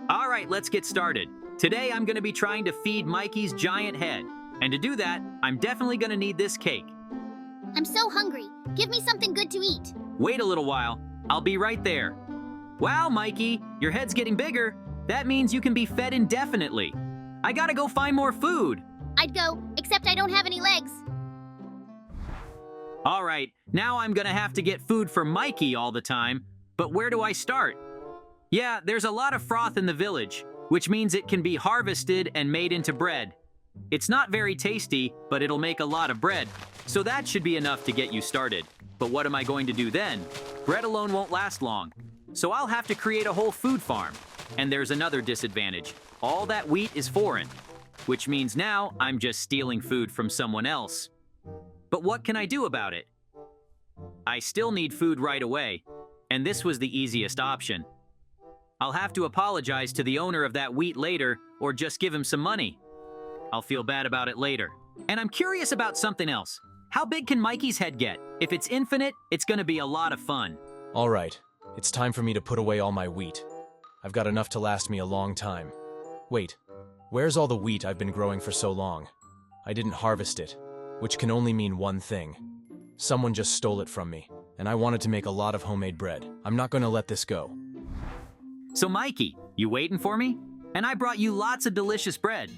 All right, let's get started. Today I'm gonna be trying to feed Mikey's giant head. And to do that, I'm definitely gonna need this cake. I'm so hungry. Give me something good to eat. Wait a little while. I'll be right there. Wow, Mikey, your head's getting bigger. That means you can be fed indefinitely. I gotta go find more food. I'd go, except I don't have any legs. All right, now I'm gonna have to get food for Mikey all the time. But where do I start? Yeah, there's a lot of froth in the village, which means it can be harvested and made into bread. It's not very tasty, but it'll make a lot of bread, so that should be enough to get you started. But what am I going to do then? Bread alone won't last long, so I'll have to create a whole food farm. And there's another disadvantage. All that wheat is foreign, which means now I'm just stealing food from someone else. But what can I do about it? I still need food right away, and this was the easiest option. I'll have to apologize to the owner of that wheat later, or just give him some money. I'll feel bad about it later. And I'm curious about something else. How big can Mikey's head get? If it's infinite, it's gonna be a lot of fun. All right, it's time for me to put away all my wheat. I've got enough to last me a long time. Wait, where's all the wheat I've been growing for so long? I didn't harvest it, which can only mean one thing. Someone just stole it from me, and I wanted to make a lot of homemade bread. I'm not gonna let this go. So Mikey, you waiting for me? And I brought you lots of delicious bread.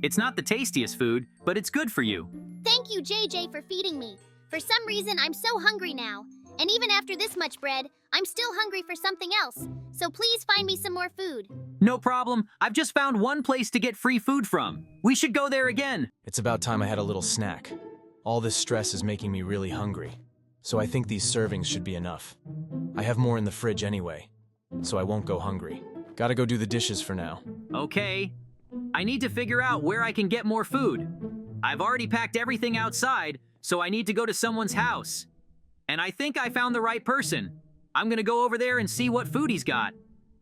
It's not the tastiest food, but it's good for you. Thank you, JJ, for feeding me. For some reason, I'm so hungry now. And even after this much bread, I'm still hungry for something else. So please find me some more food. No problem. I've just found one place to get free food from. We should go there again. It's about time I had a little snack. All this stress is making me really hungry, so I think these servings should be enough. I have more in the fridge anyway, so I won't go hungry. Gotta go do the dishes for now. Okay. I need to figure out where I can get more food. I've already packed everything outside, so I need to go to someone's house. And I think I found the right person. I'm gonna go over there and see what food he's got.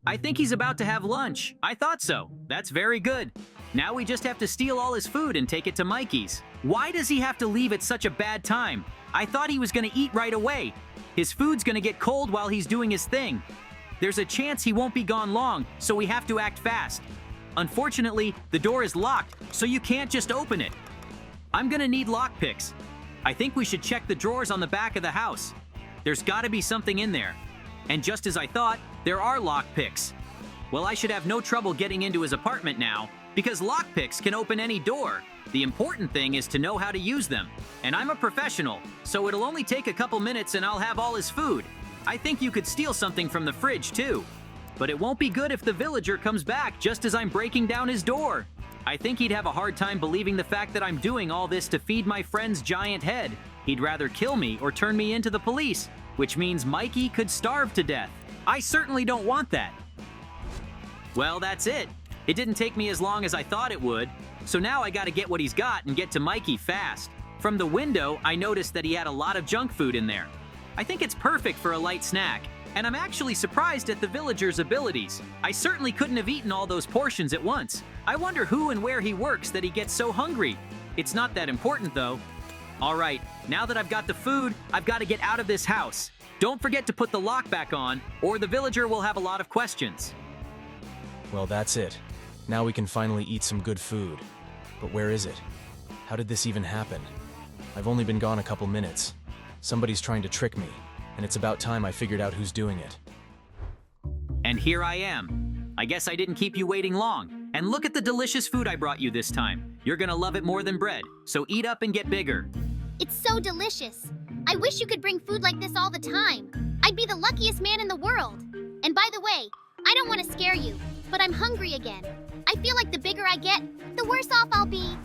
I think he's about to have lunch. I thought so. That's very good. Now we just have to steal all his food and take it to Mikey's. Why does he have to leave at such a bad time? I thought he was gonna eat right away. His food's gonna get cold while he's doing his thing. There's a chance he won't be gone long, so we have to act fast. Unfortunately, the door is locked, so you can't just open it. I'm gonna need lockpicks. I think we should check the drawers on the back of the house. There's gotta be something in there. And just as I thought, there are lockpicks. Well, I should have no trouble getting into his apartment now, because lockpicks can open any door. The important thing is to know how to use them. And I'm a professional, so it'll only take a couple minutes and I'll have all his food. I think you could steal something from the fridge too. But it won't be good if the villager comes back just as I'm breaking down his door. I think he'd have a hard time believing the fact that I'm doing all this to feed my friend's giant head. He'd rather kill me or turn me into the police, which means Mikey could starve to death. I certainly don't want that. Well, that's it. It didn't take me as long as I thought it would, so now I gotta get what he's got and get to Mikey fast. From the window, I noticed that he had a lot of junk food in there. I think it's perfect for a light snack, and I'm actually surprised at the villager's abilities. I certainly couldn't have eaten all those portions at once. I wonder who and where he works that he gets so hungry. It's not that important though. All right, now that I've got the food, I've got to get out of this house. Don't forget to put the lock back on, or the villager will have a lot of questions. Well, that's it. Now we can finally eat some good food. But where is it? How did this even happen? I've only been gone a couple minutes. Somebody's trying to trick me, and it's about time I figured out who's doing it. And here I am. I guess I didn't keep you waiting long. And look at the delicious food I brought you this time. You're gonna love it more than bread, so eat up and get bigger. It's so delicious. I wish you could bring food like this all the time. I'd be the luckiest man in the world. And by the way, I don't want to scare you, but I'm hungry again. I feel like the bigger I get, the worse off I'll be.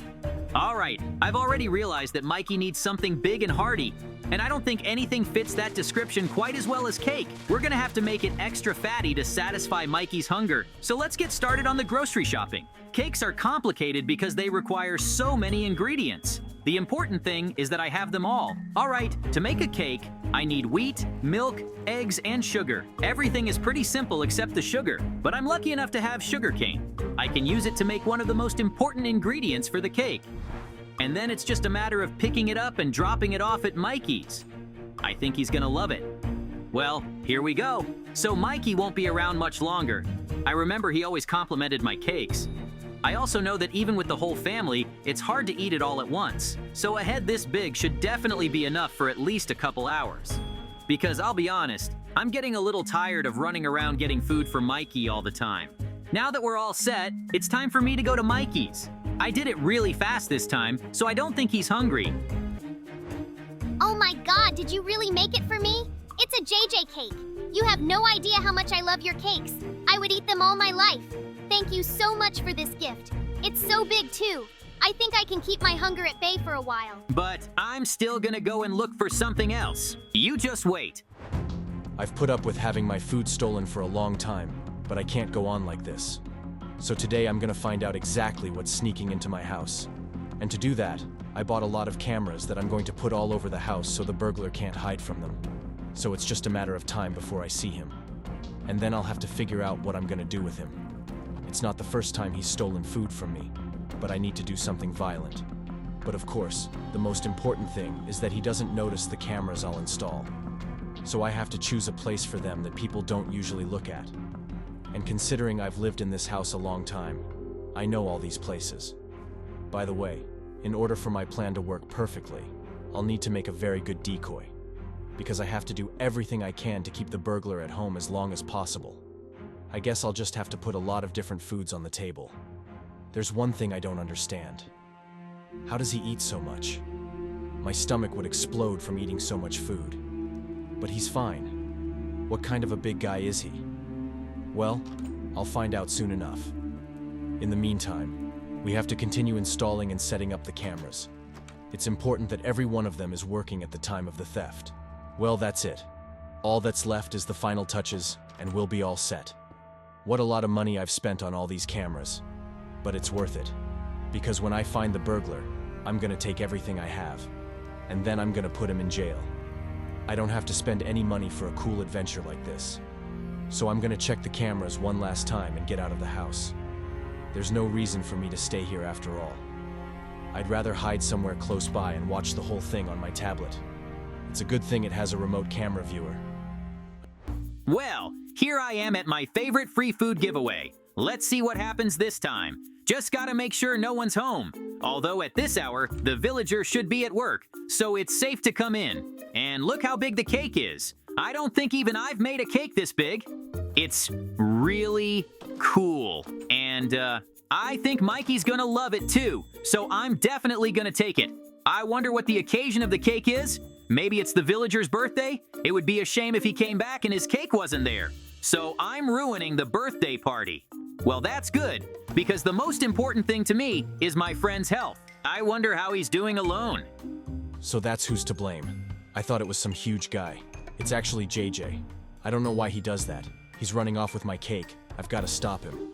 All right, I've already realized that Mikey needs something big and hearty. And I don't think anything fits that description quite as well as cake. We're gonna have to make it extra fatty to satisfy Mikey's hunger. So let's get started on the grocery shopping. Cakes are complicated because they require so many ingredients. The important thing is that I have them all. All right, to make a cake, I need wheat, milk, eggs, and sugar. Everything is pretty simple except the sugar, but I'm lucky enough to have sugar cane. I can use it to make one of the most important ingredients for the cake. And then it's just a matter of picking it up and dropping it off at Mikey's. I think he's gonna love it. Well, here we go. So Mikey won't be around much longer. I remember he always complimented my cakes. I also know that even with the whole family, it's hard to eat it all at once. So a head this big should definitely be enough for at least a couple hours. Because I'll be honest, I'm getting a little tired of running around getting food for Mikey all the time. Now that we're all set, it's time for me to go to Mikey's. I did it really fast this time, so I don't think he's hungry. Oh my god, did you really make it for me? It's a JJ cake. You have no idea how much I love your cakes. I would eat them all my life. Thank you so much for this gift. It's so big too. I think I can keep my hunger at bay for a while. But I'm still gonna go and look for something else. You just wait. I've put up with having my food stolen for a long time, but I can't go on like this. So today I'm gonna find out exactly what's sneaking into my house. And to do that, I bought a lot of cameras that I'm going to put all over the house so the burglar can't hide from them. So it's just a matter of time before I see him. And then I'll have to figure out what I'm gonna do with him. It's not the first time he's stolen food from me, but I need to do something violent. But of course, the most important thing is that he doesn't notice the cameras I'll install. So I have to choose a place for them that people don't usually look at. And considering I've lived in this house a long time, I know all these places. By the way, in order for my plan to work perfectly, I'll need to make a very good decoy, because I have to do everything I can to keep the burglar at home as long as possible. I guess I'll just have to put a lot of different foods on the table. There's one thing I don't understand. How does he eat so much? My stomach would explode from eating so much food. But he's fine. What kind of a big guy is he? Well, I'll find out soon enough. In the meantime, we have to continue installing and setting up the cameras. It's important that every one of them is working at the time of the theft. Well, that's it. All that's left is the final touches, and we'll be all set. What a lot of money I've spent on all these cameras. But it's worth it. Because when I find the burglar, I'm gonna take everything I have. And then I'm gonna put him in jail. I don't have to spend any money for a cool adventure like this. So I'm gonna check the cameras one last time and get out of the house. There's no reason for me to stay here after all. I'd rather hide somewhere close by and watch the whole thing on my tablet. It's a good thing it has a remote camera viewer. Well, here I am at my favorite free food giveaway. Let's see what happens this time. Just gotta make sure no one's home. Although at this hour, the villager should be at work, so it's safe to come in. And look how big the cake is. I don't think even I've made a cake this big. It's really cool. And I think Mikey's gonna love it too, so I'm definitely gonna take it. I wonder what the occasion of the cake is. Maybe it's the villager's birthday? It would be a shame if he came back and his cake wasn't there. So I'm ruining the birthday party. Well, that's good, because the most important thing to me is my friend's health. I wonder how he's doing alone. So that's who's to blame. I thought it was some huge guy. It's actually JJ. I don't know why he does that. He's running off with my cake. I've got to stop him.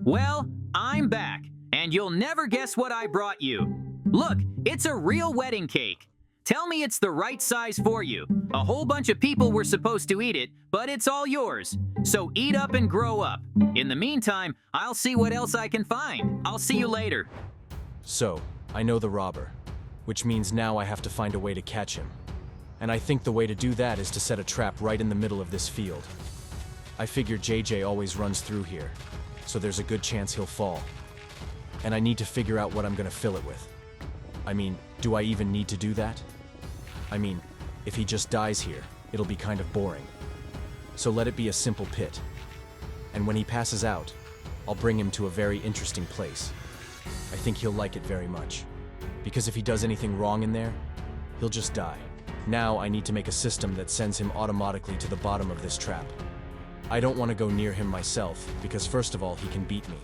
Well, I'm back, and you'll never guess what I brought you. Look, it's a real wedding cake. Tell me it's the right size for you. A whole bunch of people were supposed to eat it, but it's all yours. So eat up and grow up. In the meantime, I'll see what else I can find. I'll see you later. So, I know the robber, which means now I have to find a way to catch him. And I think the way to do that is to set a trap right in the middle of this field. I figure JJ always runs through here, so there's a good chance he'll fall. And I need to figure out what I'm gonna fill it with. I mean, do I even need to do that? I mean, if he just dies here, it'll be kind of boring. So let it be a simple pit. And when he passes out, I'll bring him to a very interesting place. I think he'll like it very much. Because if he does anything wrong in there, he'll just die. Now I need to make a system that sends him automatically to the bottom of this trap. I don't want to go near him myself, because first of all, he can beat me.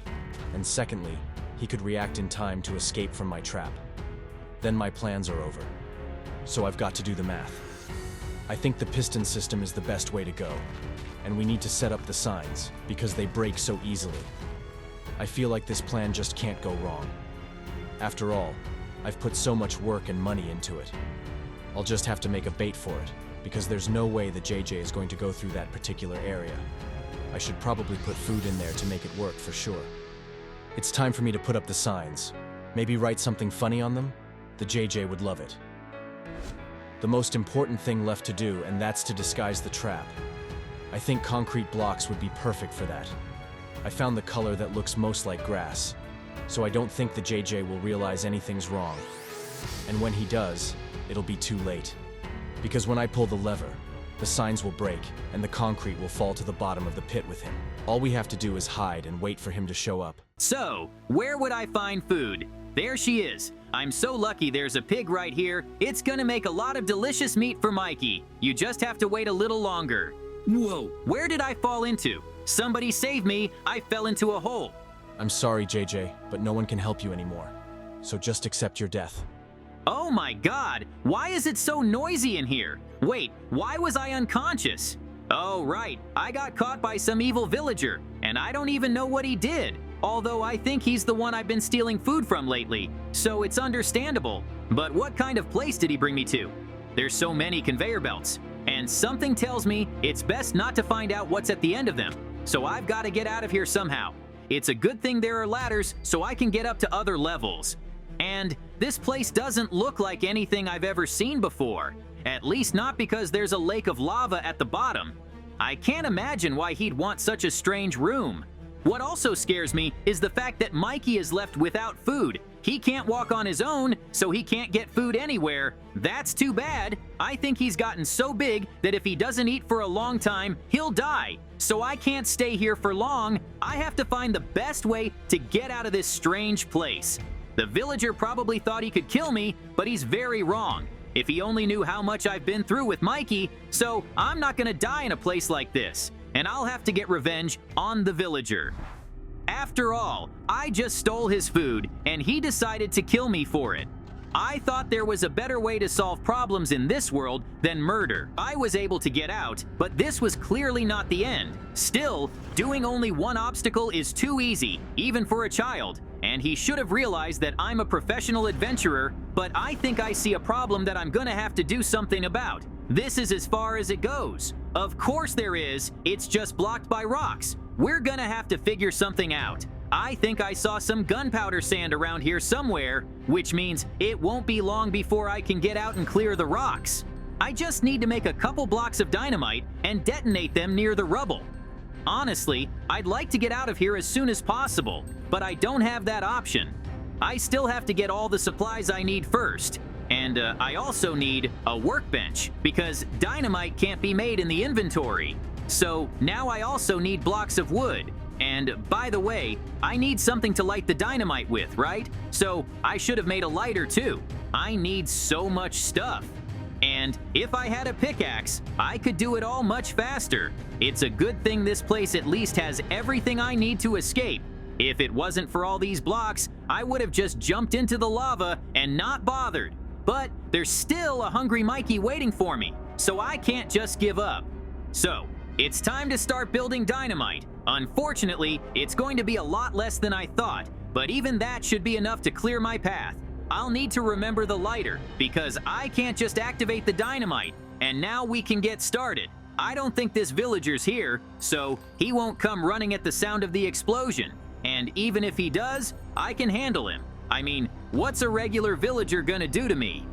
And secondly, he could react in time to escape from my trap. Then my plans are over. So I've got to do the math. I think the piston system is the best way to go, and we need to set up the signs, because they break so easily. I feel like this plan just can't go wrong. After all, I've put so much work and money into it. I'll just have to make a bait for it, because there's no way that JJ is going to go through that particular area. I should probably put food in there to make it work for sure. It's time for me to put up the signs. Maybe write something funny on them? The JJ would love it. The most important thing left to do, and that's to disguise the trap. I think concrete blocks would be perfect for that. I found the color that looks most like grass, so I don't think the JJ will realize anything's wrong. And when he does, it'll be too late. Because when I pull the lever, the signs will break and the concrete will fall to the bottom of the pit with him. All we have to do is hide and wait for him to show up. So, where would I find food? There she is. I'm so lucky there's a pig right here. It's gonna make a lot of delicious meat for Mikey. You just have to wait a little longer. Whoa, where did I fall into? Somebody save me, I fell into a hole. I'm sorry, JJ, but no one can help you anymore. So just accept your death. Oh my god, why is it so noisy in here? Wait, why was I unconscious? Oh right, I got caught by some evil villager, and I don't even know what he did. Although I think he's the one I've been stealing food from lately, so it's understandable. But what kind of place did he bring me to? There's so many conveyor belts, and something tells me it's best not to find out what's at the end of them. So I've got to get out of here somehow. It's a good thing there are ladders so I can get up to other levels. And this place doesn't look like anything I've ever seen before. At least not because there's a lake of lava at the bottom. I can't imagine why he'd want such a strange room. What also scares me is the fact that Mikey is left without food. He can't walk on his own, so he can't get food anywhere. That's too bad. I think he's gotten so big that if he doesn't eat for a long time, he'll die. So I can't stay here for long. I have to find the best way to get out of this strange place. The villager probably thought he could kill me, but he's very wrong. If he only knew how much I've been through with Mikey, so I'm not gonna die in a place like this, and I'll have to get revenge on the villager. After all, I just stole his food, and he decided to kill me for it. I thought there was a better way to solve problems in this world than murder. I was able to get out, but this was clearly not the end. Still, doing only one obstacle is too easy, even for a child. And he should have realized that I'm a professional adventurer, but I think I see a problem that I'm gonna have to do something about. This is as far as it goes. Of course there is, it's just blocked by rocks. We're gonna have to figure something out. I think I saw some gunpowder sand around here somewhere, which means it won't be long before I can get out and clear the rocks. I just need to make a couple blocks of dynamite and detonate them near the rubble. Honestly, I'd like to get out of here as soon as possible, but I don't have that option. I still have to get all the supplies I need first, and I also need a workbench because dynamite can't be made in the inventory. So now I also need blocks of wood. And by the way, I need something to light the dynamite with, right? So I should have made a lighter too. I need so much stuff. And if I had a pickaxe, I could do it all much faster. It's a good thing this place at least has everything I need to escape. If it wasn't for all these blocks, I would have just jumped into the lava and not bothered. But there's still a hungry Mikey waiting for me, so I can't just give up. So, it's time to start building dynamite. Unfortunately, it's going to be a lot less than I thought, but even that should be enough to clear my path. I'll need to remember the lighter, because I can't just activate the dynamite, and now we can get started. I don't think this villager's here, so he won't come running at the sound of the explosion. And even if he does, I can handle him. I mean, what's a regular villager gonna do to me?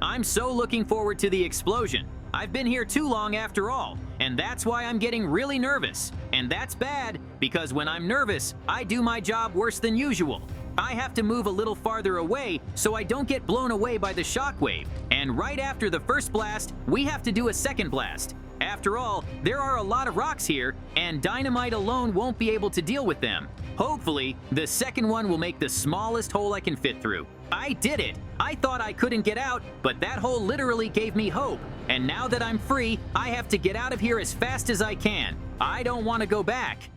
I'm so looking forward to the explosion. I've been here too long after all, and that's why I'm getting really nervous. And that's bad, because when I'm nervous, I do my job worse than usual. I have to move a little farther away so I don't get blown away by the shockwave. And right after the first blast, we have to do a second blast. After all, there are a lot of rocks here, and dynamite alone won't be able to deal with them. Hopefully, the second one will make the smallest hole I can fit through. I did it! I thought I couldn't get out, but that hole literally gave me hope. And now that I'm free, I have to get out of here as fast as I can. I don't want to go back.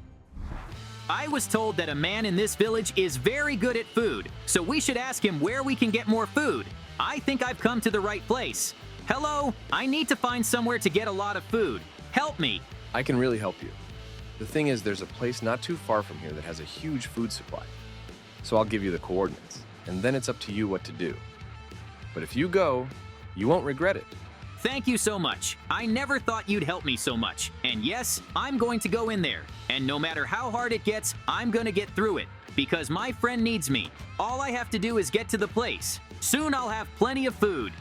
I was told that a man in this village is very good at food, so we should ask him where we can get more food. I think I've come to the right place. Hello, I need to find somewhere to get a lot of food. Help me. I can really help you. The thing is, there's a place not too far from here that has a huge food supply. So I'll give you the coordinates, and then it's up to you what to do. But if you go, you won't regret it. Thank you so much. I never thought you'd help me so much. And yes, I'm going to go in there. And no matter how hard it gets, I'm gonna get through it. Because my friend needs me. All I have to do is get to the place. Soon I'll have plenty of food.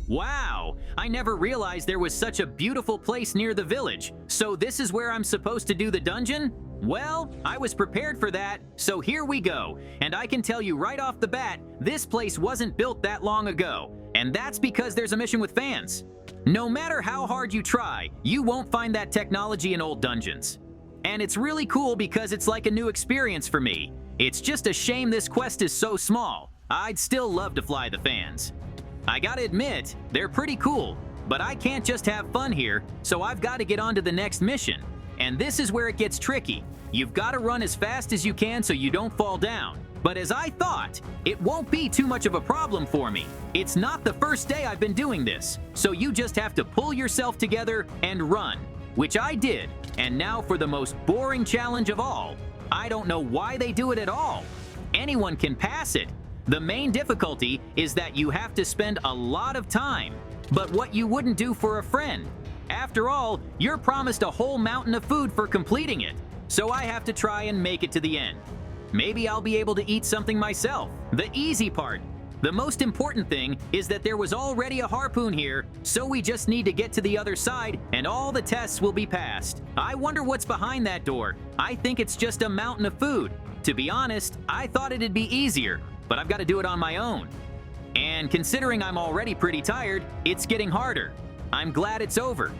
Wow, I never realized there was such a beautiful place near the village. So this is where I'm supposed to do the dungeon? Well, I was prepared for that, so here we go. And I can tell you right off the bat, this place wasn't built that long ago. And that's because there's a mission with fans. No matter how hard you try, you won't find that technology in old dungeons. And it's really cool because it's like a new experience for me. It's just a shame this quest is so small. I'd still love to fly the fans. I gotta admit, they're pretty cool, but I can't just have fun here, so I've got to get on to the next mission. And this is where it gets tricky. You've got to run as fast as you can so you don't fall down. But as I thought, it won't be too much of a problem for me. It's not the first day I've been doing this, so you just have to pull yourself together and run, which I did. And now for the most boring challenge of all. I don't know why they do it at all. Anyone can pass it. The main difficulty is that you have to spend a lot of time, but what you wouldn't do for a friend. After all, you're promised a whole mountain of food for completing it, so I have to try and make it to the end. Maybe I'll be able to eat something myself. The easy part. The most important thing is that there was already a harpoon here, so we just need to get to the other side and all the tests will be passed. I wonder what's behind that door. I think it's just a mountain of food. To be honest, I thought it'd be easier, but I've got to do it on my own. And considering I'm already pretty tired, it's getting harder. I'm glad it's over.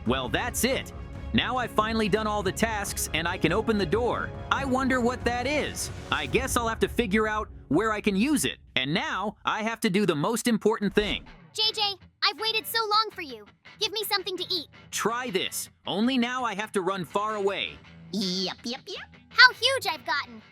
Well, that's it. Now I've finally done all the tasks and I can open the door. I wonder what that is. I guess I'll have to figure out where I can use it. And now I have to do the most important thing. JJ, I've waited so long for you. Give me something to eat. Try this. Only now I have to run far away. Yep. How huge I've gotten.